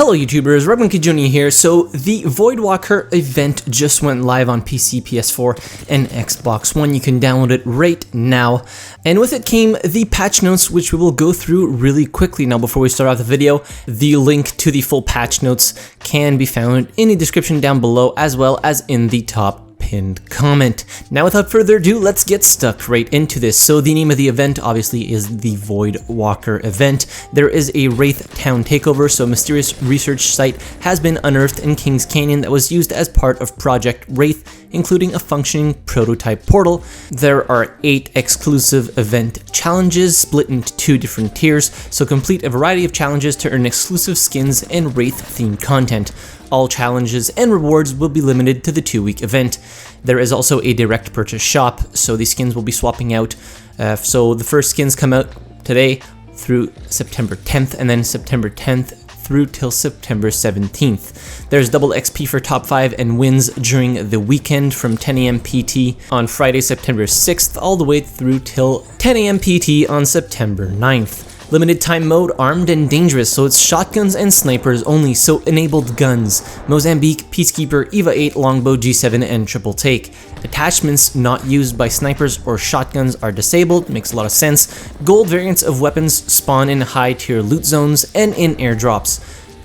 Hello YouTubers, RogueMonkeyJr here. So the Voidwalker event just went live on PC, PS4, and Xbox One. You can download it right now. And with it came the patch notes, which we will go through really quickly. Now before we start off the video, the link to the full patch notes can be found in the description down below, as well as in the top pinned comment. Now without further ado, let's get stuck right into this. So the name of the event obviously is the Voidwalker event. There is a Wraith Town takeover, so a mysterious research site has been unearthed in Kings Canyon that was used as part of Project Wraith, including a functioning prototype portal. There are 8 exclusive event challenges split into 2 different tiers, so complete a variety of challenges to earn exclusive skins and Wraith themed content. All challenges and rewards will be limited to the 2-week event. There is also a direct purchase shop, so these skins will be swapping out. So the first skins come out today through September 10th, and then September 10th through till September 17th. There's double XP for top 5 and wins during the weekend from 10 AM PT on Friday, September 6th, all the way through till 10 AM PT on September 9th. Limited time mode, armed and dangerous, so it's shotguns and snipers only, so enabled guns. Mozambique, Peacekeeper, EVA 8, Longbow, G7, and Triple Take. Attachments not used by snipers or shotguns are disabled, makes a lot of sense. Gold variants of weapons spawn in high tier loot zones and in airdrops.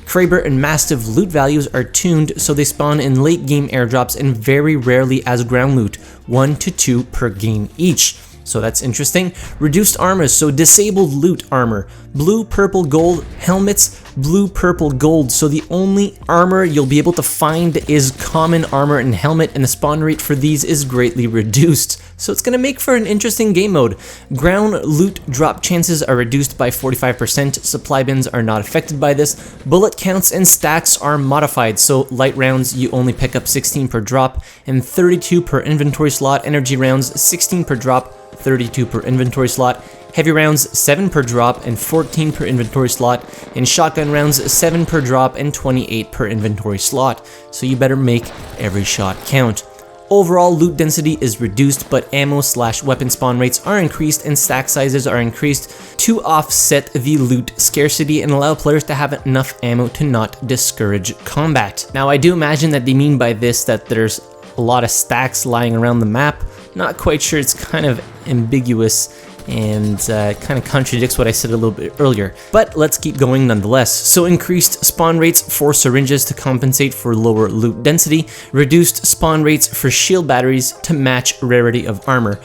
Kraber and Mastiff loot values are tuned, so they spawn in late game airdrops and very rarely as ground loot, 1 to 2 per game each. So that's interesting. Reduced armor, so disabled loot armor. Blue, purple, gold helmets, blue, purple, gold. So the only armor you'll be able to find is common armor and helmet, and the spawn rate for these is greatly reduced. So it's gonna make for an interesting game mode. Ground loot drop chances are reduced by 45%. Supply bins are not affected by this. Bullet counts and stacks are modified. So light rounds, you only pick up 16 per drop and 32 per inventory slot. Energy rounds, 16 per drop, 32 per inventory slot. Heavy rounds, 7 per drop and 14 per inventory slot. And shotgun rounds, 7 per drop and 28 per inventory slot. So you better make every shot count. Overall loot density is reduced, but ammo/weapon spawn rates are increased and stack sizes are increased to offset the loot scarcity and allow players to have enough ammo to not discourage combat. Now I do imagine that they mean by this that there's a lot of stacks lying around the map. Not quite sure, it's kind of ambiguous and kind of contradicts what I said a little bit earlier. But let's keep going nonetheless. So increased spawn rates for syringes to compensate for lower loot density, reduced spawn rates for shield batteries to match rarity of armor.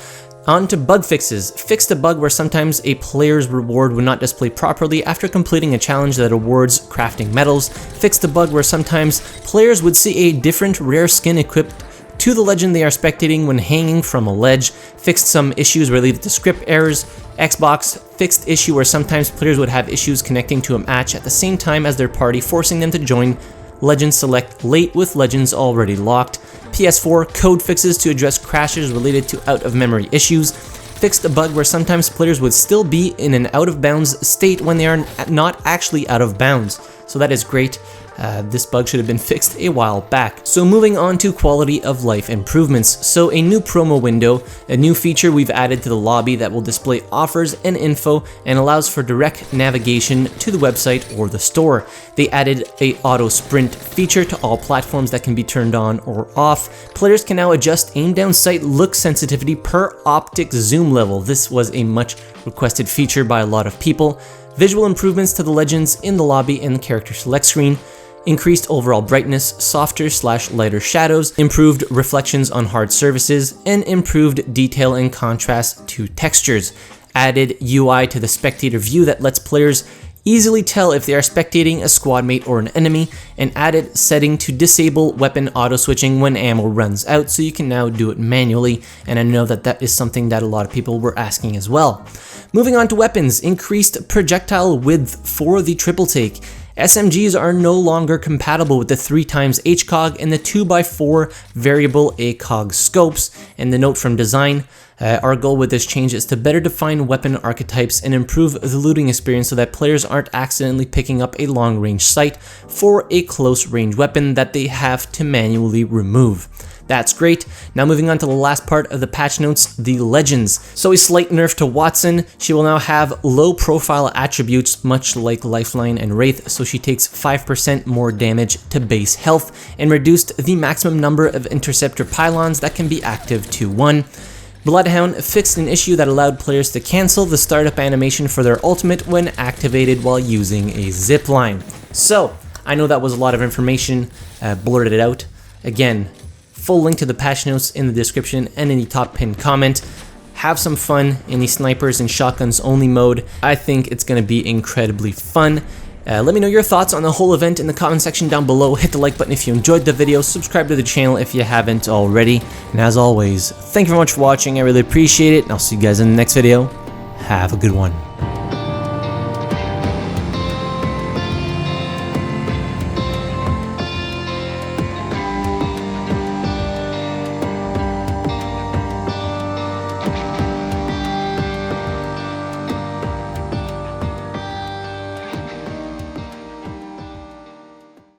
On to bug fixes. Fixed a bug where sometimes a player's reward would not display properly after completing a challenge that awards crafting metals. Fixed a bug where sometimes players would see a different rare skin equipped to the legend they are spectating when hanging from a ledge. Fixed some issues related to script errors. Xbox fixed issue where sometimes players would have issues connecting to a match at the same time as their party, forcing them to join Legends Select late with Legends already locked. PS4 code fixes to address crashes related to out-of-memory issues. Fixed a bug where sometimes players would still be in an out-of-bounds state when they are not actually out of bounds. So that is great. This bug should have been fixed a while back. So moving on to quality of life improvements. So a new promo window, a new feature we've added to the lobby that will display offers and info and allows for direct navigation to the website or the store. They added a auto sprint feature to all platforms that can be turned on or off. Players can now adjust aim down sight look sensitivity per optic zoom level. This was a much requested feature by a lot of people. Visual improvements to the legends in the lobby and the character select screen. Increased overall brightness, softer/lighter shadows, improved reflections on hard surfaces, and improved detail and contrast to textures. Added UI to the spectator view that lets players easily tell if they are spectating a squad mate or an enemy, and added setting to disable weapon auto switching when ammo runs out, so you can now do it manually, and I know that that is something that a lot of people were asking as well. Moving on to weapons, increased projectile width for the Triple Take. SMGs are no longer compatible with the 3x HCOG and the 2x4 variable ACOG scopes. And the note from design, our goal with this change is to better define weapon archetypes and improve the looting experience so that players aren't accidentally picking up a long range sight for a close range weapon that they have to manually remove. That's great. Now moving on to the last part of the patch notes, the legends. So a slight nerf to Wattson. She will now have low profile attributes, much like Lifeline and Wraith, so she takes 5% more damage to base health, and reduced the maximum number of interceptor pylons that can be active to 1. Bloodhound fixed an issue that allowed players to cancel the startup animation for their ultimate when activated while using a zipline. So, I know that was a lot of information, blurted it out. Again, full link to the patch notes in the description and in the top pinned comment. Have some fun in the snipers and shotguns only mode. I think it's going to be incredibly fun. Let me know your thoughts on the whole event in the comment section down below. Hit the like button if you enjoyed the video. Subscribe to the channel if you haven't already. And as always, thank you very much for watching. I really appreciate it. And I'll see you guys in the next video. Have a good one.